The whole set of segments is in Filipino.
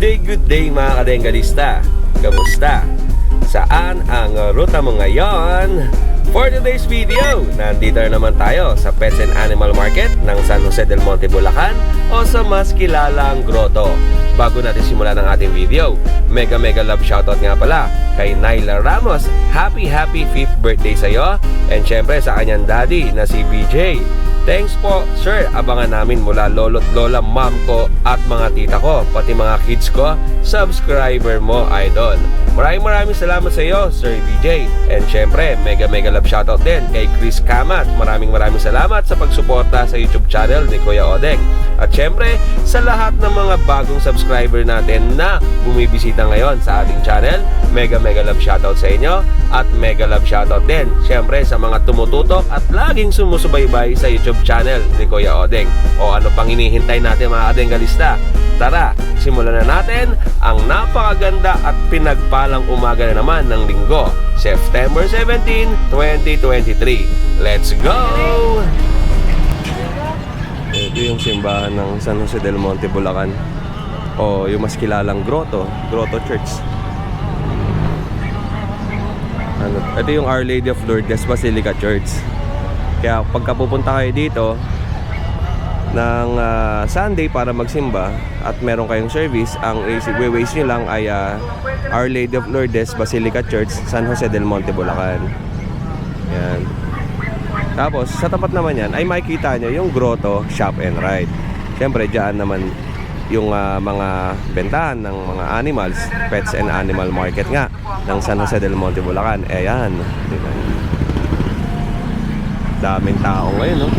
good day mga kadengalista. Kamusta? Saan ang ruta mo ngayon? For today's video, nandito na naman tayo sa Pets and Animal Market ng San Jose del Monte, Bulacan o sa mas kilalang grotto. Bago natin simulan ang ating video, mega love shoutout nga pala kay Nyla Ramos. Happy 5th birthday sa'yo. And syempre sa kanyang daddy na si BJ. Thanks po, sir. Abangan namin mula lolo't lola, mom ko at mga tita ko, pati mga kids ko, subscriber mo, idol. Maraming salamat sa iyo, Sir BJ. And syempre, mega love shoutout din kay Chris Kamat. Maraming salamat sa pagsuporta sa YouTube channel ni Kuya Odeng. At syempre, sa lahat ng mga bagong subscriber natin na bumibisita ngayon sa ating channel, mega love shoutout sa inyo. At mega love shoutout din, syempre, sa mga tumututok at laging sumusubaybay sa YouTube channel ni Kuya Odeng. O ano pang hinihintay natin mga kadengalista? Tara, simulan na natin ang napakaganda at pinagpalang umaga na naman ng linggo, September 17, 2023. Let's go! Ito yung simbahan ng San Jose del Monte, Bulacan, o yung mas kilalang Grotto Church. Ito yung Our Lady of Lourdes Basilica Church. Kaya pagka pupunta kayo dito ng Sunday para magsimba at meron kayong service, ang ways nyo lang ay Our Lady of Lourdes Basilica Church, San Jose del Monte, Bulacan. Yan. Tapos sa tapat naman yan ay makikita nyo yung Grotto Shop and Ride. Siyempre dyan naman yung mga bentahan ng mga animals, Pets and Animal Market nga ng San Jose del Monte, Bulacan. Ayan, daming tao ngayon, no?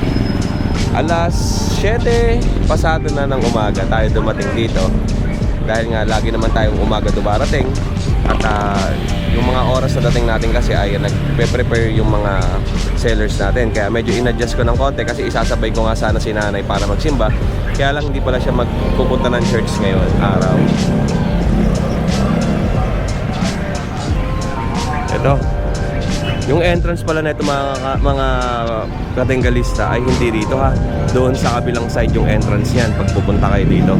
Alas 7 pasado na ng umaga tayo dumating dito. Dahil nga lagi naman tayong umaga dumarating. At yung mga oras na dating natin kasi ay nagpe-prepare yung mga sellers natin. Kaya medyo in-adjust ko ng konti kasi isasabay ko nga sana si nanay para magsimba. Kaya lang hindi pala siya magpupunta ng church ngayon araw. Ito, yung entrance pala na ito mga kadengalista ay hindi dito ha. Doon sa kabilang side yung entrance niyan pag pupunta kayo dito.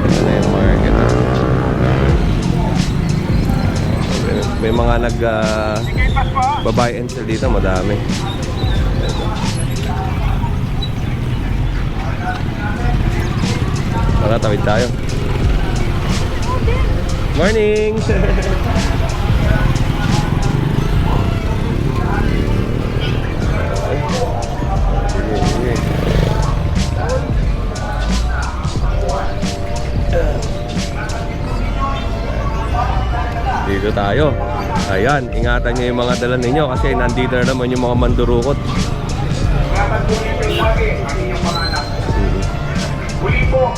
Ito na yung market. May mga babuy and sell dito, madami. Tara, tawid tayo. Morning! Dito tayo. Ayan, ingatan nyo yung mga dala ninyo kasi nandito na naman yung mga mandurukot. Muli po,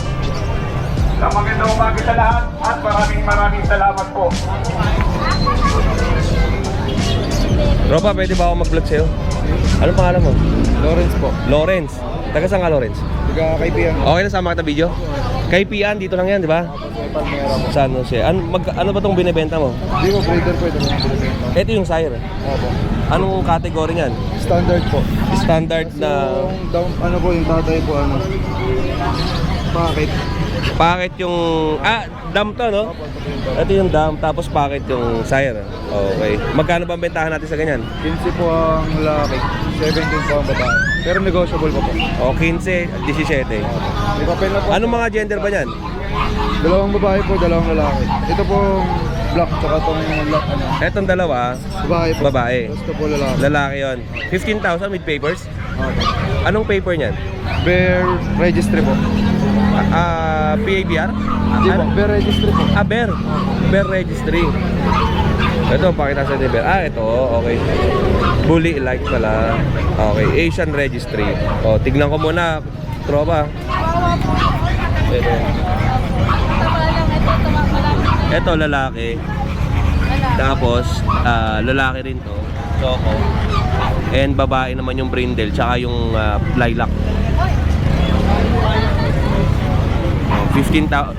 magandang umaga sa lahat at maraming salamat po. Ropa, pwede ba ako mag-vlog sa'yo? Anong pangalan mo? Lawrence po. Lawrence. Taga saan ka, Lawrence? Taga kaibigan. Okay na, sama kita video? Kay Pian, dito lang yan, di ba? San Jose. Ano ba itong binibenta mo? Hindi ko, breeder po ito. Ito yung sire. Opo. Anong category niyan? Standard po. Standard na Yung down, ano po yung tatay po, ano? Packet. packet yung... dam to, no? Ito yung dam, tapos packet yung sire. Okay. Magkano ba ang bentahan natin sa ganyan? 15 po ang lalaki. 17 po ang babae. Pero negotiable pa po. O, 15, 17. May papel na po. Anong mga gender ba yan? Dalawang babae po, dalawang lalaki. Ito po black, tsaka itong black, ano? Etong dalawa, Babae po. babae. Tapos ito po lalaki. Lalaki yon. 15,000 with papers? Opo. Anong paper niyan? Bear registry po. PABR? Hindi po, bear registry po. Bear. Bear registry. Ito, pakita sa ni Bear. Ito, okay. Bully like pala. Okay, Asian registry. O, tignan ko muna, tropa. Ito. Ito, lalaki. Tapos, lalaki rin to. Choco. And babae naman yung brindle, tsaka yung lilac. 15,000.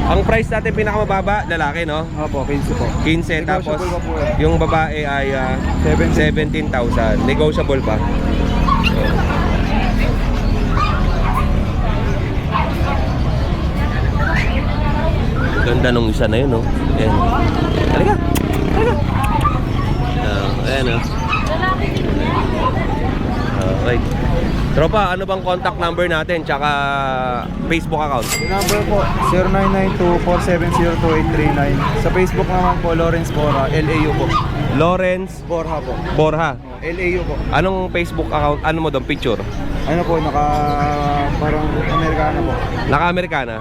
Ang price natin pinakamababa, lalaki, no? Opo, 15 po. 15, tapos Negotiable pa po yan. yung babae ay 17,000. Negotiable pa. Ganda nung isa na yun, no? Ayan. Halika! Halika! Ayan, no? Okay. Tropa, ano bang contact number natin tsaka Facebook account? Yung number po, 0992-470-2839. Sa Facebook naman po, Lawrence Borja, LAU po. Lawrence Borja po. Borja. LAU po. Anong Facebook account? Ano mo doon? Picture? Ano po, parang Amerikana po. Naka-Amerikana?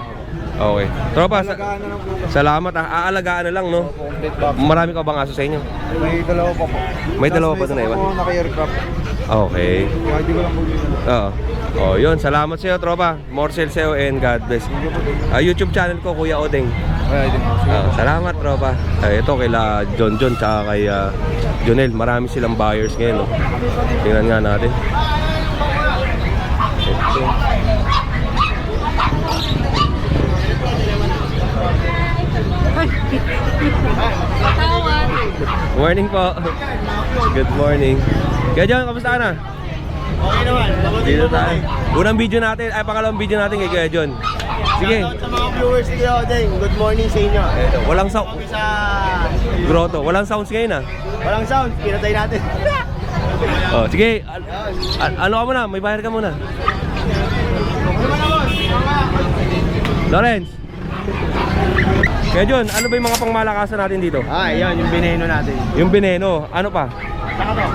Okay. Tropa, Alagaan na lang po. salamat ah. Aalagaan na lang, no? Complete box. Marami ka bang aso sa inyo? May dalawa pa po. May dalawa pa Tapos doon, may Ewan? isa po naka-aircraft. Okay. Kaya hindi ko lang po yun. Oo. Oh, yun. Salamat sa iyo, tropa. More sales sa iyo and God bless. YouTube channel ko, Kuya Odeng. Kaya din po. Salamat, tropa. Ito kaila John John tsaka kay Jonel. Marami silang buyers ngayon, no? Tingnan nga natin. Ito. Morning po. Good morning. Kaya John, kamusta ka na? Okay naman. Dito tayo. Unang video natin, ay pangalawang video natin kay Kuya John. Sige. Shoutout sa mga viewers ni Kuya Odeng. Good morning sa inyo. Ito, walang sound. Kami sa Grotto. Walang sounds ngayon ah. walang sound. Pinatay natin. Oh, sige. Ano ka muna? May bayar ka muna. Lawrence. Kaya John, ano ba yung mga pangmalakasan natin dito? Yan. Yung bineno natin. Yung veneno, ano pa? Saka to.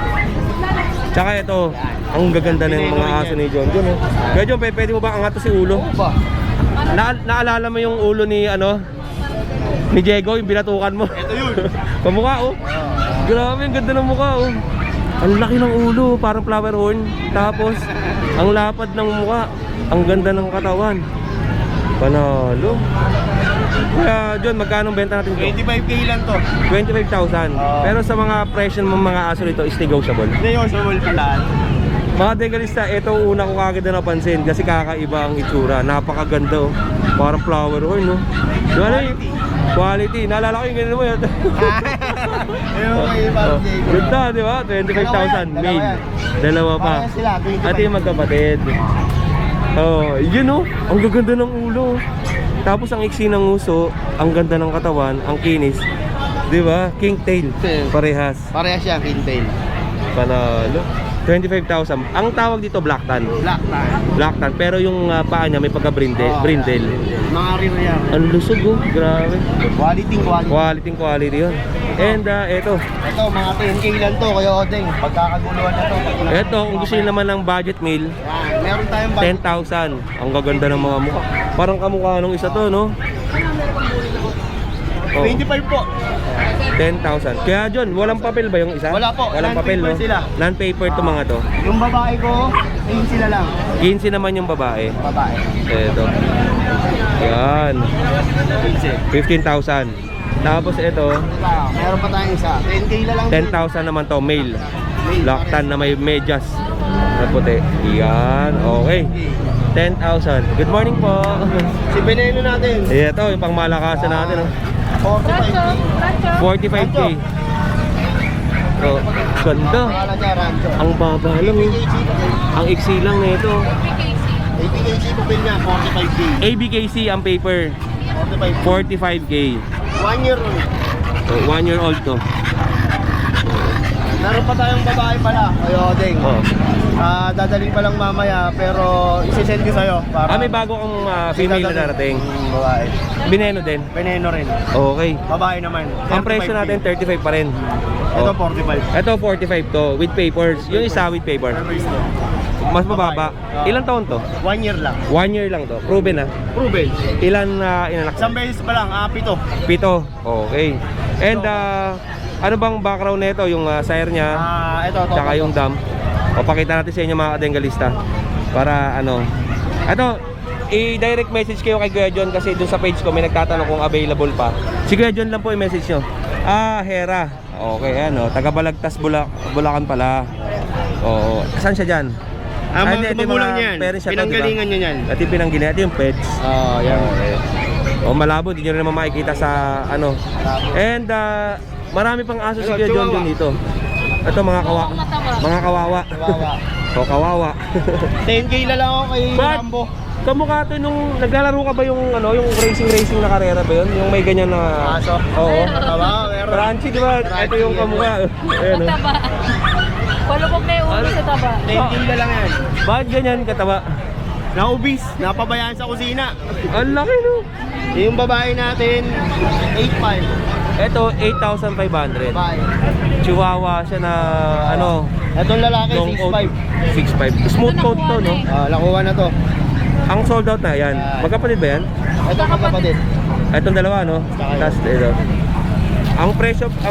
Tsaka ito, ang gaganda ng mga aso ni John John. Oh. Kaya John, pwede mo ba angat si ulo? Ba? Naalala mo yung ulo ni ni Diego, yung binatukan mo? Ito yun. Pamukha oh. Grabe, ang ganda ng mukha oh. Ang laki ng ulo, parang flower horn. Tapos, ang lapad ng mukha. Ang ganda ng katawan. Panalo. Kaya John, magkano benta natin ito? 25k lang to. 25,000. Pero sa mga presyo ng mga aso nito is negotiable. Negotiable pa lahat. Mga degalista, ito una ko kagad na napansin kasi kakaiba ang itsura. Napakaganda oh. Parang flower horn no. Di ba na yun? Quality. Naalala ko yung ganun mo yun. Ayun kayo pa. Ganda, di ba? 25,000 male. Dalawa pa. Parehas sila, 25. At yung magkapatid. Oh, yun oh. Ang gaganda ng ulo. Tapos ang iksi ng uso, ang ganda ng katawan, ang kinis. Di ba? King tail. Parehas. Parehas siya, pintail. Panalo. 25,000. Ang tawag dito black tan. Black tie. Black tan. Pero yung paa niya may pagka-brindle. Brindle. Mga rino yan. Ang lusog oh. Grabe. Quality. Quality yun. And eto. Ito, mga 10k lang to, Kuya Odeng. Pagkakaguluhan na to. Eto, kung gusto niyo naman ng budget meal, Yan, meron tayong budget. 10,000. Ang gaganda ng mga mukha. Parang kamukha nung isa to, no? Oh, 25 po. 10,000. Kaya John, walang papel ba yung isa? Wala po. Walang papel, no? Non-paper sila. Non-paper to mga to. Yung babae ko, 15 sila lang. 15 naman yung babae. Babae. Eto. Yan. 15,000. Tapos ito, Meron pa tayong isa. 10k na lang. 10,000 naman to, male. Black tan na may medyas na puti. Yan. Okay. 10,000. Good morning po. Si Veneno natin. Ito, yung pangmalakasan natin. Oh. 45k. 45k. Oh, ganda. Pangalan niya, Rancho. Ang baba lang. Oh. Ang iksi lang nito. 80kg pupil niya, 45k. ABKC ang paper. 45k. 45k. 1 year old. Oh, 1 year old to. Meron pa tayong babae pala, Kuya Odeng. Oh. Dadaling pa lang mamaya, pero isi-send ko sa'yo. Para May bago kang female na darating. Babae. Veneno din. Veneno rin. Okay. Babae naman. Ang presyo 35K. natin 35 pa rin. Ito, Oh. 45. Ito 45 to with papers. Yung isa with paper. Mas mababa. Ilang taon to? 1 year lang. 1 year lang to. Proven ah. Proven. Ilan inanak? Isang beses pa lang, 7. 7. Okay. And ano bang background nito? Yung sire niya, Ito. tsaka yung dam. O pakita natin sa inyo mga kadengalista. Para ano. Ito, i-direct message kayo kay Kuya John kasi dun sa page ko may nagtatanong kung available pa. Si Kuya John lang po yung message nyo. Hera. Okay, ano, taga Balagtas, Bulacan pala. Oo. Saan siya dyan? Mga magulang niyan. Pinanggalingan niya niyan. At yung pinanggalingan. Ito yung pets. Yan. Okay. O malabo, di nyo rin naman makikita sa ano. And marami pang aso si Kuya John dito. Ito mga kawawa. Kawawa. O kawawa. 10k na lang ako kay But, Rambo. Kamukha to nung naglalaro ka ba yung ano, yung racing na karera ba yun? Yung may ganyan na Aso. Oo. Tama, meron. Crunchy, di ba? Ito yung kamukha. Ayan, oh. Taba. Wala pong may ulo sa taba. Tinda lang yan. Bakit ganyan kataba? Naubis, napabayaan sa kusina. Ang laki, no? Yung babae natin, 8.5. Ito, 8,500. Babae. Chihuahua siya na ano, Itong lalaki, long coat. 6.5. 6.5. Smooth coat to, no? Nakuha na to. Ang sold out na yan. Magkapatid ba yan? Ito magkapatid. Itong dalawa, no? Tapos ito. Ang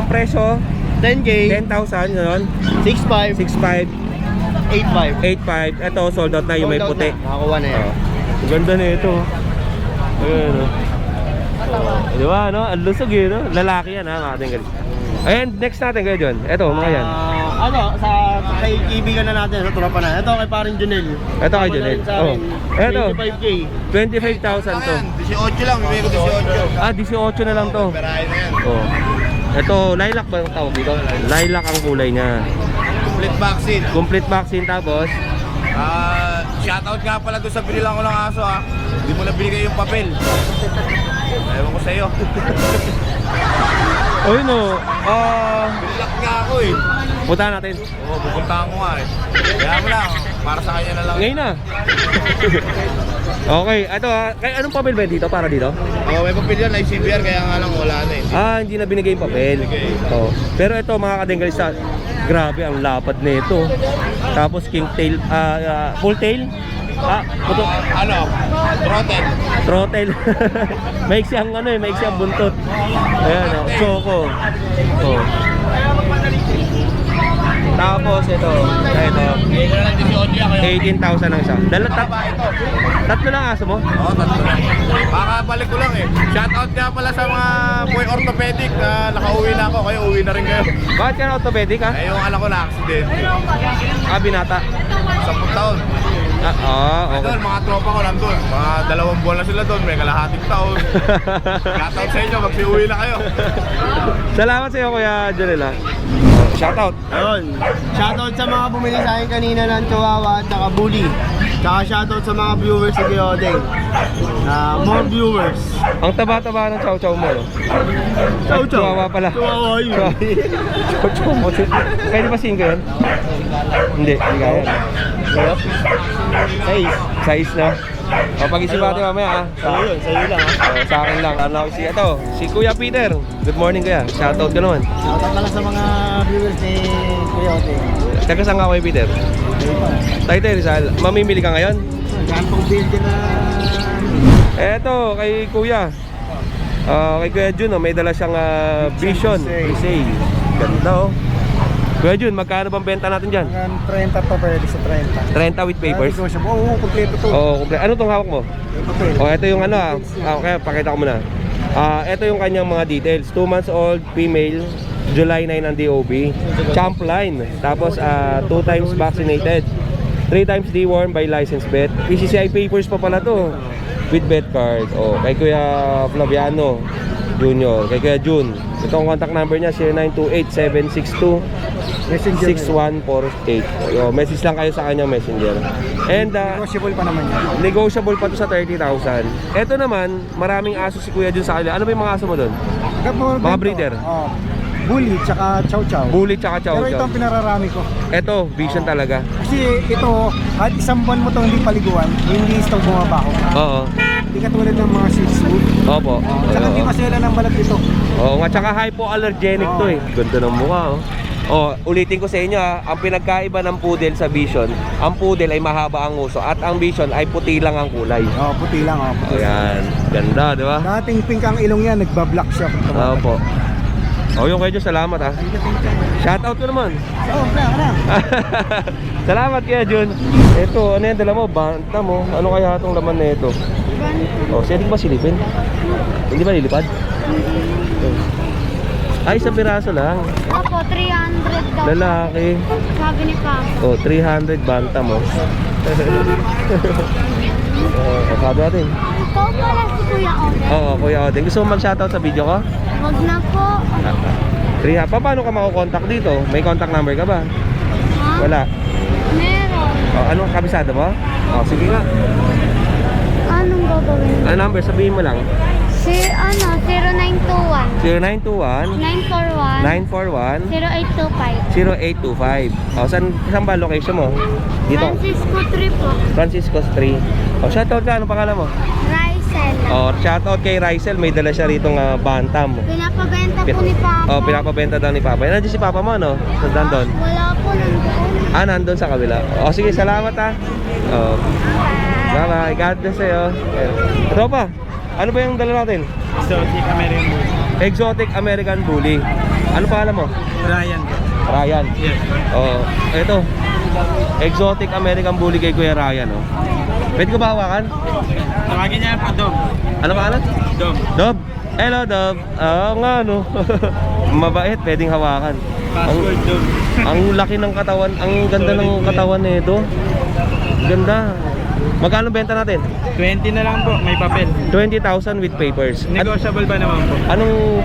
presyo 10K, 10,000, gano'n? 6.5, 6.5, 8.5. 8.5. Ito, sold out na yung may puti. Nakakuha na yan. Ang ganda na ito. Ayan, no? Di ba, no? Ang lusog eh, no? Lalaki yan, ha? Mga ating galit. Ayan, next natin kayo dyan. Ito, mga yan. Kay kaibigan na natin sa tropa na. Ito kay paring Junel. Ito kay Junel. Oh. Ito. 25K. 25,000 to. 18 lang, bibigay ko 18. Ah, 18 na lang to. Perahe na yan. Oh. Ito, lilac ba yung tawag dito? Lilac ang kulay niya. Complete vaccine. Complete vaccine tapos. Shoutout nga pala doon sa binilang ko ng aso ha. Hindi mo na binigay yung papel. Ewan ko sa'yo. Oh, no. Binilak nga ako eh. Punta natin. Oo, pupuntahan ko nga eh. Kaya mo lang, para sa kanya na lang. Ngayon na. Okay, ito ha. Kaya anong papel ba dito para dito? Oo, may papel yan, ICBR, kaya nga lang wala na eh. Ah, hindi na binigay yung papel. Oh. Pero ito mga kadenggalista, grabe ang lapad nito. Tapos king tail, full tail. Throttle. Throttle. Maiksi ang ano eh, maiksi ang buntot. Ayan oh, choco. Oh. Tapos ito, 18,000 ang isa. Tatlo lang aso mo? Oo, tatlo lang. Makakabalik ko lang eh. Shoutout nga pala sa mga boy orthopedic na nakauwi na ako, kayo uwi na rin kayo. Bakit ka na orthopedic ha? Eh, yung anak ko na accident. Ah, binata. 10 taon. Okay. Doon, mga tropa ko nandun. Mga 2 buwan na sila doon, may kalahating taon. Shoutout sa inyo, magsiuwi na kayo. Salamat sa iyo Kuya Janela. Shoutout. Ayun. Shoutout sa mga bumili sa akin kanina ng Chihuahua at saka Bully. Tsaka shoutout sa mga viewers sa Giyodeng. More viewers. Ang taba-taba ng chow-chow mo, no? Chihuahua pala. Chihuahua yun. Chow-chow mo. Pwede ba singko yan? Hindi, hindi kaya. Size na. O, pag-isip natin mamaya, ha? Sa'yo lang ha. Sa akin lang. Ano ako si Kuya Peter. Good morning, Kuya. Shoutout ka naman. Shoutout pala sa mga viewers ni Giyodeng. Taga saan ka, Kuya Peter? Tayo Rizal. Mamimili ka ngayon? Gantong builder na... Eto, kay Kuya. Kay Kuya Jun, may dala siyang Vision. Visay. Ganda, oh. Kuya Jun, magkano bang benta natin dyan? 30 to pwede sa 30. 30 with papers? Oo, kompleto to. Oo, kompleto. Ano tong hawak mo? Oh, ito yung ano okay, pakita ko muna. Ito yung kanyang mga details. 2 months old, female, July 9 ang DOB. Champ line. Tapos 2 times vaccinated. 3 times dewormed by licensed vet. PCCI papers pa pala to. With vet card. Oh, kay Kuya Flaviano Junior, kay Kuya Jun. Ito ang contact number niya, 0928-762-6148. Message lang kayo sa kanyang messenger. And Negotiable pa naman yan. negotiable pa to sa 30,000. Ito naman, maraming aso si Kuya Jun sa kanila. Ano ba yung mga aso mo doon? Mga breeder? Bully, tsaka chow chow. Bully tsaka chow Pero ito chow. ang pinararami ko. Ito, Vision talaga. Kasi ito, at isang buwan mo itong hindi paliguan, hindi ito bumaba ko. Oo. Hindi katulad ng mga Shih Tzu. Opo. Tsaka hindi masela ng balat ito. Oo nga, tsaka hypoallergenic to eh. Ganda ng mukha oh. Oh, ulitin ko sa inyo ang pinagkaiba ng poodle sa Vision, ang poodle ay mahaba ang uso at ang Vision ay puti lang ang kulay. Puti lang. Puti. Ayan, ganda, di ba? Dating pink ang ilong yan, nagbablock siya. Opo. Yung kayo, salamat ha. Shoutout ko naman. Salamat kaya Jun. Ito, ano yan dala mo? Banta mo. Ano kaya itong laman na ito? Pwede ba silipin? Hindi ba lilipad? Ay, sa piraso lang. Opo, 300 daw. Lalaki. Sabi ni Papa. 300 banta mo. Sabi natin. Ikaw pala si Kuya Oden. Oo, Kuya Oden. Gusto mo mag-shoutout sa video ko? Wag na po. Paano ka makakontakt dito? May contact number ka ba? Ha? Wala. Meron. Anong kabisado mo? Sige nga. daw gawin? Ano number? Sabihin mo lang. 0921 0921 941 0825. 0825. O, saan ba location mo? Dito. Francisco 3 po. Francisco Street. O, shoutout ka. Anong pangalan mo? Rysel. O, shoutout kay Rysel. May dala siya rito bantam. Pinapabenta po ni Papa. O, pinapabenta daw ni Papa. Nandiyan si Papa mo, no? Nandun. Wala po nandoon. Nandun sa kabila. O, sige, salamat ha. O, bye-bye. God bless sa'yo. Ito pa. Ano ba yung dala natin? Exotic American Bully. Exotic American Bully. Ano pangalan mo? Ryan. Ryan. Yes. Oh, ito. Exotic American Bully kay Kuya Ryan, oh. Pwede ko ba hawakan? Tawagin niya po, Dom. Ano pangalan? Dom. Dob. Hello, Dob. Oo nga, no. Mabait, pwedeng hawakan. Password, Dom. Ang laki ng katawan, ang ganda ng katawan nito. Ganda. Magkano benta natin? 20 na lang po, may papel. 20,000 with papers. Negotiable ba naman po? Anong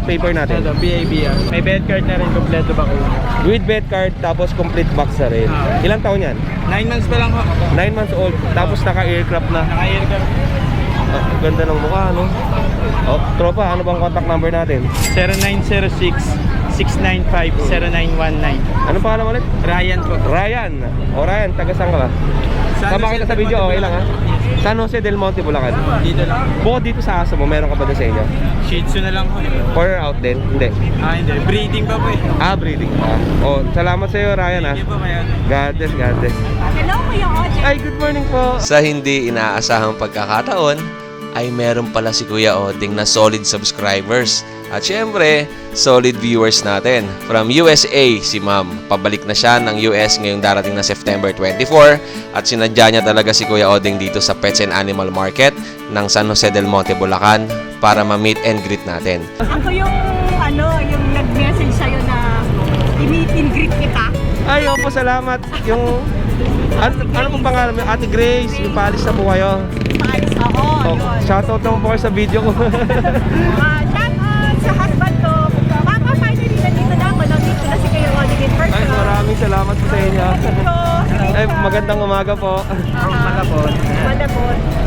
paper natin? Ito, BABR. May bed card na rin, kompleto ba ko? With bed card, tapos complete box na rin. Ilang taon yan? 9 months pa lang po. 9 months old, tapos naka-aircraft na. Naka-aircraft. Ganda ng mukha, no? Oh, tropa, ano bang contact number natin? 0906-695-0919. Ano pangalan mo ulit? Ryan po. Ryan. O Ryan, taga saan ka ba? Sama kita sa video, okay lang ha? San Jose del Monte, Bulacan. Dito lang. Bukod dito sa aso mo, meron ka ba doon sa inyo? Shih Tzu na lang po. Or out din? Hindi. Hindi. Breeding pa po eh. Breeding pa. O, salamat sa iyo, Ryan ha? Hindi po kaya. God bless, God bless. Hello, Kuya Oje. Ay, good morning po. Sa hindi inaasahang pagkakataon, ay meron pala si Kuya Oding na solid subscribers. At syempre, solid viewers natin. From USA, si Ma'am. Pabalik na siya ng US ngayong darating na September 24. At sinadya niya talaga si Kuya Oding dito sa Pets and Animal Market ng San Jose del Monte, Bulacan para ma-meet and greet natin. Ako yung yung nag-message sa'yo na i-meet and greet kita. Ay, opo, salamat. Yung, ano pong pangalan mo? Ate Grace, yung paalis na po kayo. Paalis ako, Oh, yun. shoutout naman po kayo sa video ko. Shout out sa husband ko. Papa, finally, nandito na ako. Nandito na si Kuya Oding in person. Ay, maraming salamat po sa inyo. Ito, Ay, magandang umaga po. Malabon.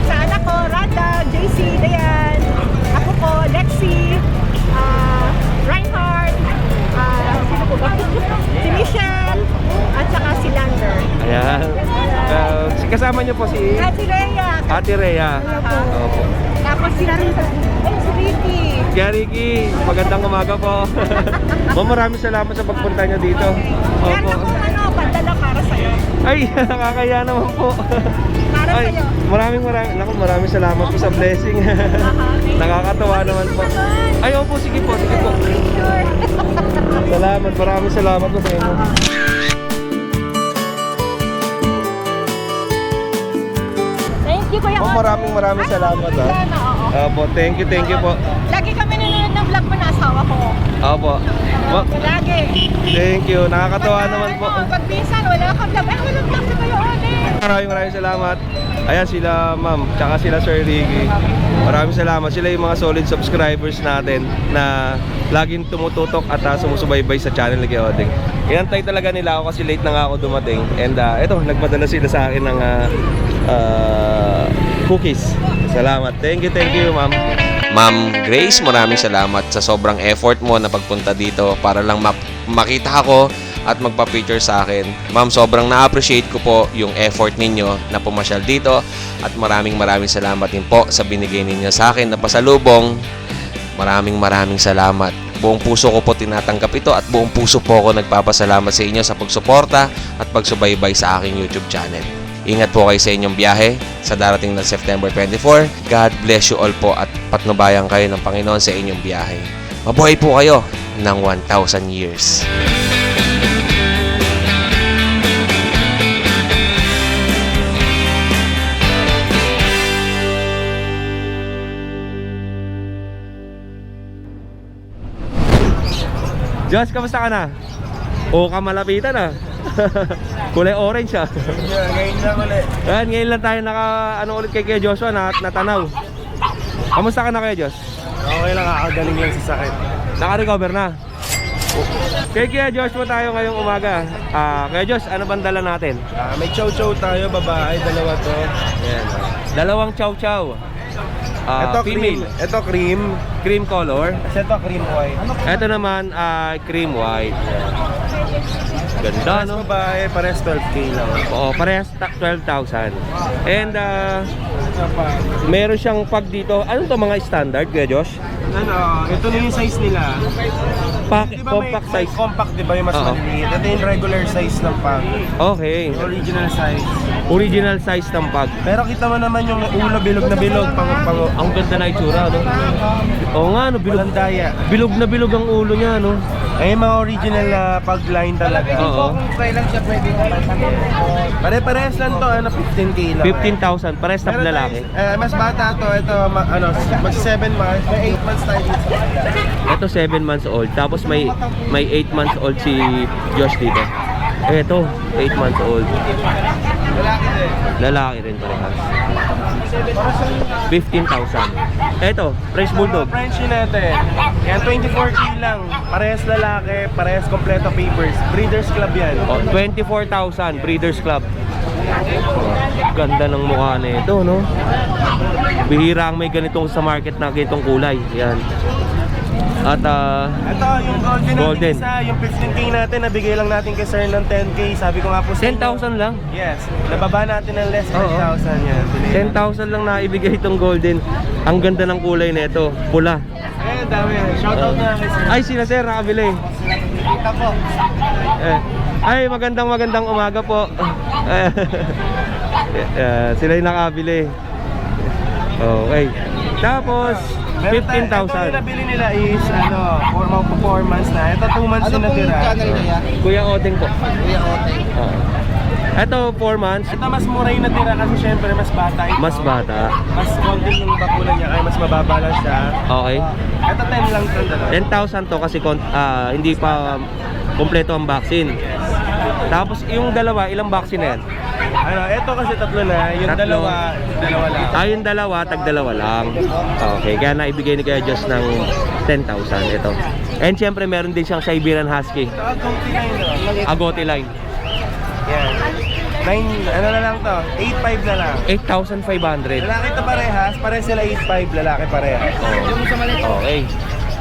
Sa anak ko, Randa, JC, Dayan. Ako po, Lexi, Reinhardt, sino po ba? Si Michelle, at saka si Lander. Ayan. Kasama niyo po si At si Rhea. Ate Rhea. Opo. Tapos si Rita. Si Ricky. Kaya Ricky, magandang umaga po. Ma'am, maraming salamat sa pagpunta niyo dito. Meron Opo. akong pandala para sa'yo. Ay, nakakaya naman po. Para Ay, sa'yo. maraming salamat po sa blessing. Nakakatawa naman po. Ay, opo, sige po. Sure. Salamat, maraming salamat po sa inyo. Thank you, Kuya Oding. Maraming salamat ha. Sana, oo. Opo, thank you po. Lagi kami nanonood ng vlog mo na asawa ko. Opo. Lagi. Thank you, nakakatawa naman po. Pag minsan, wala kang vlog. Ay, walang vlog si Kuya Oding. Maraming salamat. Ayan sila ma'am, tsaka sila Sir Ricky. Maraming salamat. Sila yung mga solid subscribers natin na laging tumututok at sumusubaybay sa channel ni Kuya Oding. Inantay talaga nila ako kasi late na nga ako dumating. And eto, nagpadala sila sa akin ng cookies. Salamat. Thank you ma'am. Ma'am Grace, maraming salamat sa sobrang effort mo na pagpunta dito para lang makita ako at magpa-picture sa akin. Ma'am, sobrang na-appreciate ko po yung effort ninyo na pumasyal dito at maraming salamat din po sa binigay ninyo sa akin na pasalubong. Maraming salamat. Buong puso ko po tinatanggap ito at buong puso po ako nagpapasalamat sa inyo sa pagsuporta at pagsubaybay sa aking YouTube channel. Ingat po kayo sa inyong biyahe sa darating na September 24. God bless you all po at patnubayan kayo ng Panginoon sa inyong biyahe. Mabuhay po kayo ng 1,000 years. Josh, kamusta ka na? O ka malapitan ah. Kulay orange ah. Ngayon na ulit. Ngayon lang tayo ulit kay Kuya Joshua na natanaw. Kamusta ka na Kuya Josh? Okay lang, kakagaling lang sa sakit. Naka-recover na. Kay Kuya Joshua tayo ngayong umaga. Kuya Josh, ano bang dala natin? May chow-chow tayo, babae, dalawa to. Ayan. Dalawang chow chow. Ito Female. Ito cream. Cream color. Kasi ito cream white. Ito naman cream white. Ganda, Pares no? babae, pares 12K lang. Oo, parehas 12,000. And meron siyang pag dito. Ano to, mga standard, Kuya Josh? Ano, ito na yung size nila. Di ba Compact may size. compact, di ba yung mas Oo. maliliit? Ito yung regular size ng pag. Okay. Original size. Original size ng pag. Pero kita mo naman yung ulo bilog na bilog, pango-pango. Ang ganda na itsura, no? Oo nga, no? Bilog, Walang daya. bilog na bilog ang ulo niya, no? Ay, yung mga original na pag line talaga. Oo. Pare-parehas lang to, ano, 15K lang. 15,000, pares na Meron lalaki. tayo- mas bata to, ito, mag 7 months, may 8 months tayo dito. Ito 7 months old. Tapos may 8 months old si Josh dito. Ito, 8 months old. Lalaki din. Lalaki rin parehas. 15,000. Ito, French Bulldog. Frenchie natin. Yan, 24K lang. Parehas lalaki, parehas kompleto papers. Breeders Club yan. Oh, 24,000, Breeders Club. Ganda ng mukha nito, no? Bihira ang may ganitong sa market na ganitong kulay. Yan. At Ito, yung golden, Golden. natin isa, yung 15K natin, nabigay lang natin kay sir ng 10K. Sabi ko nga po sa inyo. 10,000 lang. Yes, nababa natin ng less Oo. 10,000 yan. 10,000 lang naibigay itong golden. Ang ganda ng kulay nito, pula. Eh, dami. Shoutout na kay sir. Ay, sila sir, nakabili. Kita po. Ay, magandang umaga po. Sila yung nakabili. Okay. Tapos, Ito yung 15,000. nabili nila is, ano, 4 months na. Ito 2 months na natira. Kuya Oteng po. Oo. Ito, 4 months. Ito mas mura yung natira kasi syempre mas bata ito. Mas bata. Mas konti yung bakulan niya kaya mas mababa lang siya. Okay. Ito 10 lang ito dalawa. 10,000 to kasi hindi pa kompleto ang vaccine. Tapos yung dalawa, ilang vaccine na yan? Ano, ito kasi tatlo na. Yung Tatlo. dalawa lang. Yung dalawa, tag-dalawa lang. Okay, kaya naibigay ni Kuya Josh ng 10,000 ito. And syempre meron din siyang Siberian Husky. Ito, konti na yun. Agote line. Yan. 9, ano na lang to? 8.5 na lang. 8,500. Lalaki ito parehas. Pareha sila 8.5. Lalaki parehas. Okay.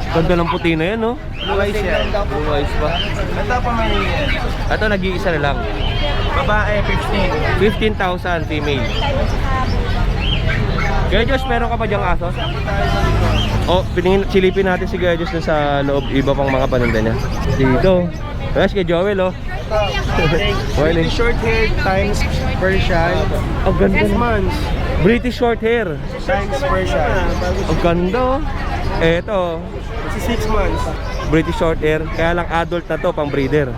Ganda ng puti na yan, no? Blue eyes yan. Blue eyes pa. Ito pa may Ito, nag-iisa na lang. babae 15. 15,000 female. Kuya Josh, meron ka pa diyang aso? Silipin natin si Kuya Josh dun sa loob. Iba pang mga paninda niya. Dito. Yes, kay Joel, oh. Morning. Short hair times Persian. Ang ganda. 6 months British short hair. times Persian. Ang ganda, oh. Eto, Kasi 6 months. British short hair. Kaya lang adult na to, pang breeder.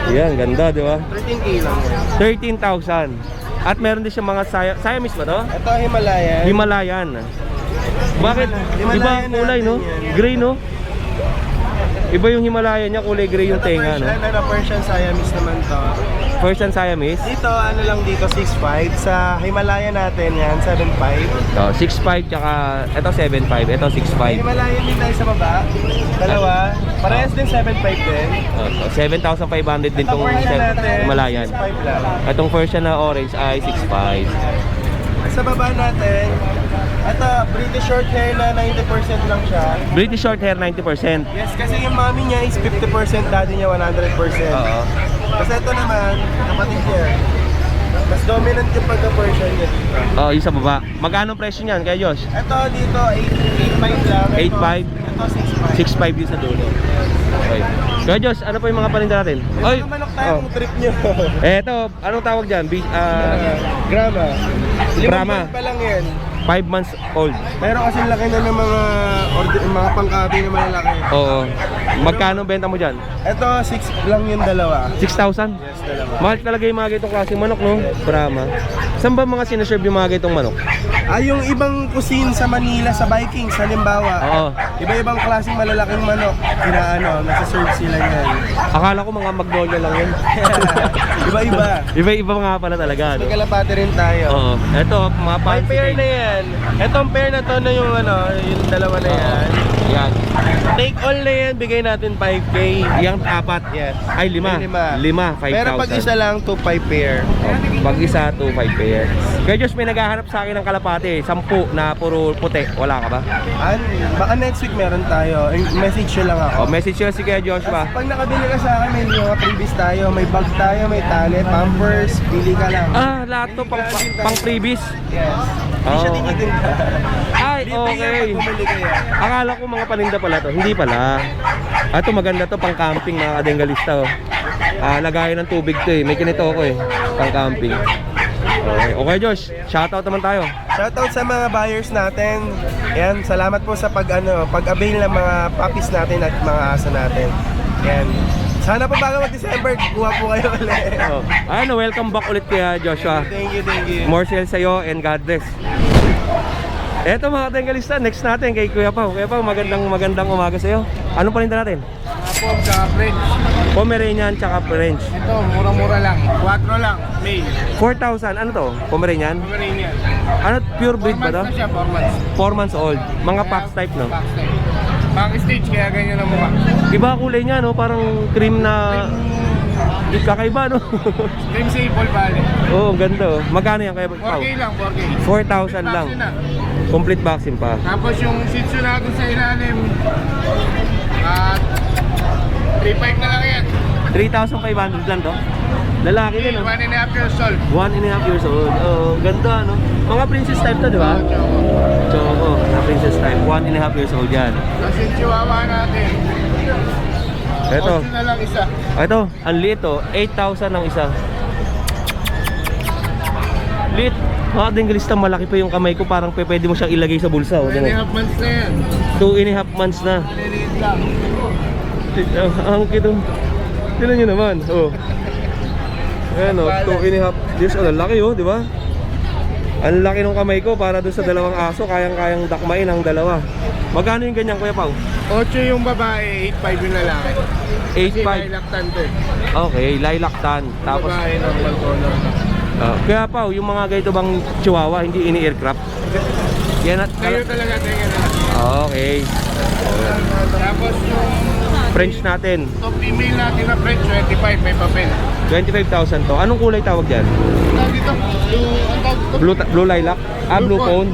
Yan, ganda, di ba? 13K lang yan. 13,000. At meron din siya mga Siamese ba to? Ito Himalayan. Himalayan. Bakit? Himalayan Iba ang kulay, no? natin yan. Gray, no? Iba yung Himalayan niya, kulay gray yung tenga, no? Persian Siamese naman to. Persian Siamese. Dito, ano lang dito, 6'5". Sa Himalayan natin yan, 7'5". Oh, 6'5", tsaka ito 7'5", ito 6'5". Himalayan din tayo sa baba. Dalawa. Parehas din 7'5 din. Oh, so 7,500 din Ito tong Persian natin, Himalayan. 6'5 lang. Itong Persian na orange ay 6'5". Sa baba natin, ito, British short hair na 90% lang siya. British short hair 90%. Yes, kasi yung mommy niya is 50%, daddy niya 100%. Oo. Kasi ito naman, kapatid niya. Mas dominant yung pagka-Persian niya dito. Oh, yung sa baba. Magkano presyo niyan kay Josh? Ito dito, 8.5 lang. Ito, 8.5? Ito, 6.5. 6'5" din sa dulo. Okay. Kaya Josh, ano pa yung mga paninda natin? Oy! Ito manok tayo kung trip nyo. Eto, anong tawag dyan? Grama. Brahma. 5 pa lang yan. 5 months old. Pero kasi laki na ng mga pangkabi na malalaki. Oo. Magkano benta mo dyan? Ito, 6 lang yung dalawa. 6,000? Yes, dalawa. Mahal talaga yung mga ganitong klaseng manok, no? Brahma. Saan ba mga sinaserve yung mga ganitong manok? Yung ibang cuisine sa Manila, sa Vikings, halimbawa. Oo. Iba-ibang klaseng malalaking manok. Nasa-serve sila yan. Akala ko mga Magnolia lang yun. Iba-iba. Iba-iba nga pala talaga, no? May kalapate rin tayo. Oo. Eto, mga May fancy pair cake. na yan. Etong pair na to na yung yung dalawa na yan. Yan. Take all na yan, bigay natin 5K. Yang apat. Yes. Ay, lima. Ay, lima. Lima, 5,000. Pero pag isa lang, 2.5 pair. Pag isa, 2,500 pair. Kaya Diyos, may naghahanap sa akin ng kalapate. 10 na puro puti. Wala ka ba? Baka next week meron tayo. Message nyo lang ako. O, message nyo si Kuya Joshua. Pag nakabili ka sa akin, may mga freebies tayo. May bag tayo, may tali, pampers. Pili ka lang. Ah, lahat to pang freebies. Yes. Hindi siya Oh, tinitinda. Ay, Libre yan okay. pag bumili kayo. Akala ko mga paninda pala to. Hindi pala. Ito maganda to pang camping mga kadengalista. Oh. Lagayan ng tubig to eh. May kinito ako eh. Pang camping. Okay, okay Josh. Shoutout naman tayo. Shoutout sa mga buyers natin. Yan, salamat po sa pag-avail ng mga puppies natin at mga aso natin. Yan. Sana po bago mag-December, kuha po kayo ulit. Oh. Ano, welcome back ulit kaya Joshua. Thank you, thank you. More sales sa'yo and God bless. Eto mga kadengalista, next natin kay Kuya Pao. Kuya Pao, magandang umaga sa'yo. Anong paninda natin? Apple sa French. Pomeranian tsaka French. Ito, mura-mura lang. 4 lang. Male. 4,000. Ano to? Pomeranian? Pomeranian. Ano? Pure breed ba to? Na siya, 4 months. 4 months old. Mga packs type, no? Box type. Back stage, kaya ganyan ang mukha. Iba kulay niya, no? Parang cream na... Kakaiba, no? Cream sa Apple Valley. Oo, oh, ganda, oh. Magkano yan, Kuya Pao? 4K lang, 4K. 4,000 lang. Vaccine na. Complete vaccine pa. Tapos yung Shih Tzu natin sa ilalim, at 3.5 na lang yan. 3,500 lang to. Lalaki din, no? 1.5 years old. 1.5 years old. Oh, ganda, no? Mga princess type to, di ba? Choco, na princess type. 1.5 years old yan. Tapos yung Chihuahua natin, Ito. 8 na lang isa. Ito, ang liit, oh. 8,000 ang isa. Liit. Mga dengalista, malaki pa yung kamay ko. Parang pwede mo siyang ilagay sa bulsa, oh. 2.5 months na yan. 2.5 months na. Maliliit lang. Ang cute, oh. Tignan nyo naman, oh. Ayan, oh. 2.5 years old. Ang laki, oh, di ba? Ang laki ng kamay ko para doon sa dalawang aso. Kayang-kayang dakmain ang dalawa. Magkano yung ganyan, Kuya Pao? 8 yung babae, 8.5 yung lalaki. 8.5. Lactan to eh. Okay, lilac tan. Tapos, Babae, normal color. Kuya Pao, yung mga ganito bang chihuahua, hindi ini-aircraft? Yan at... Tayo talaga, tayo na lang. Okay. Tapos yung French natin. top female natin na French, 25, may papel. 25,000 to. Anong kulay tawag dyan? Tawag dito, ang tawag dito. Blue lilac? Blue Blue phone.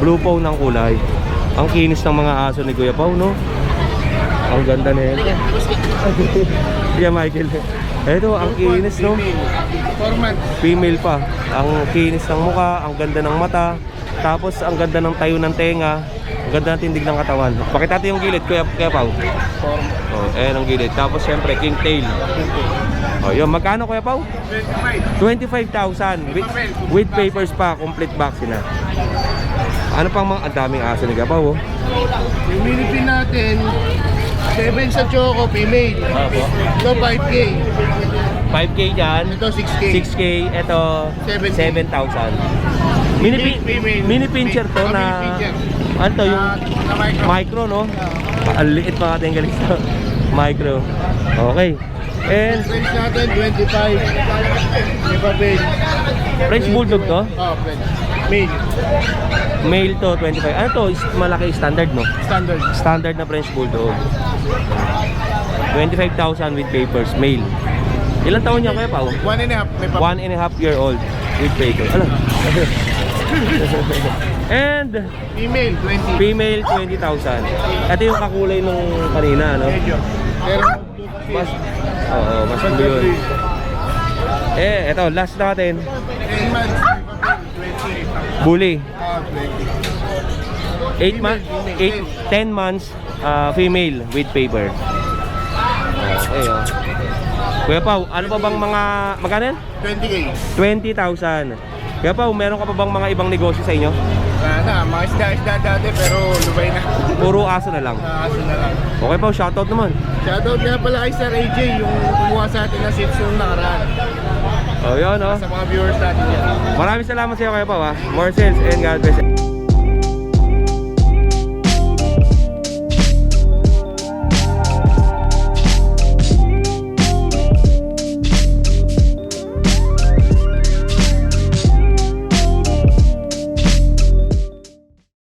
Blue phone ng kulay. Ang kinis ng mga aso ni Kuya Pao, no? Ang ganda na yan. Yeah, Michael. Eto, ang kinis, no? 4 months. Female pa. Ang kinis ng muka, ang ganda ng mata. Tapos, ang ganda ng tayo ng tenga. Ang ganda ng tindig ng katawan. Pakita natin yung gilid, Kuya Pao. Oh, ayan ang gilid. Tapos, syempre, king tail. Oh, yun. Magkano, Kuya Pao? 25. 25,000 with papers pa, complete vaccine na. Ano pang mga ang daming aso ni Gapaw, oh. Yung minipin natin, 7 sa Choco, female. Ito 5K. 5K dyan. Ito 6K. 6K, ito 7,000. 7,000. Mini pincher to Mini na pincher. ano to, yung Na micro. micro, no? Ang liit mga tinggalis to. Micro. Okay. And French natin, 25. May papel. French Bulldog to? Oh, French. Male. Male to, 25. Ano to? Malaki standard, no? Standard. Standard na French Bulldog. 25,000 with papers, male. Ilan taon niya, Kuya Pao? 1.5. May papel. 1.5 year old with papers. Alam. And Female, 20. female, 20,000. Ito yung kakulay nung kanina, no? Medyo. Pero, Mas, oo, mas blue yun. Ito, last natin. 10 months, may papel, 20. Bully. 20. 10 months, female with paper. Okay, oh. Kuya Pao, ano pa bang mga, magkano yan? 20K. 20,000. Kuya Pao, meron ka pa bang mga ibang negosyo sa inyo? Sana, mga isda-isda dati pero lubay na. Puro aso na lang. Nakaso na lang. Okay Pao, shoutout naman. Shoutout nga pala kay Sir AJ, yung kumuha sa atin na Shih Tzu nung nakaraan. Oh, yun, oh. Sa mga viewers natin yan. Maraming salamat sa iyo, Kuya Pao, ha. More sales and God bless.